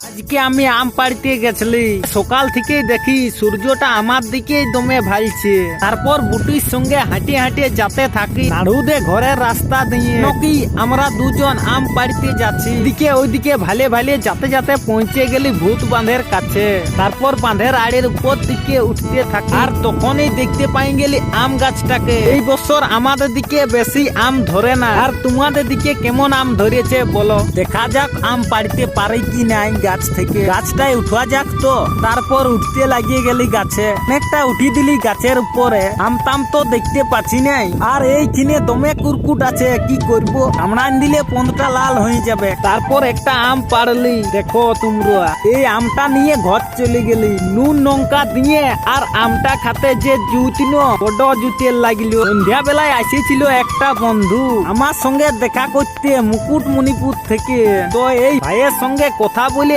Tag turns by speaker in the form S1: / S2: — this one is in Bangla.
S1: আজকে আমি আম পাড়তে গেছলি, সকাল থেকে দেখি সূর্যটা আমার দিকেই দমে ভালছে। তারপর বুটির সঙ্গে হাঁটিয়ে হাঁটিয়ে যেতে থাকি নাড়ুদে ঘরের রাস্তা দিয়ে। নকি আমরা দুজন আম পাড়তে যাচ্ছি, দিকে ওইদিকে ভালে ভালে যেতে যেতে পৌঁছে গেলি ভূত বাঁধের কাছে। তারপর বাঁধের আড়ের উপর দিকে উঠতে থাকি, আর তখনই দেখতে পাই গেলি আম গাছটাকে। এই বছর আমাদের দিকে বেশি আম ধরে না, আর তোমাদের দিকে কেমন আম ধরেছে বলো। দেখা যাক আম পাড়তে পারে কি নাই গাছ থেকে। গাছটায় উঠা যাক তো। তারপর উঠতে লাগিয়ে গেলি গাছে, অনেকটা উঠি দিলি গাছের উপরে। আম তাম তো দেখতে পাচ্ছি নাই, আর এইখানে দমে কুরকুট আছে, কি করব? কামড়ান দিলে পন্দটা লাল হয়ে যাবে। তারপর একটা আম পারলি, দেখো তোমরা এই আমটা নিয়ে ঘর চলে গেলি নুন লঙ্কা দিয়ে। আর আমটা খাতে যে জুতিন বড় জুতের লাগিল। সন্ধ্যা বেলায় আসেছিল একটা বন্ধু আমার সঙ্গে দেখা করতে মুকুটমণিপুর থেকে। তো এই ভাইয়ের সঙ্গে কথা বলে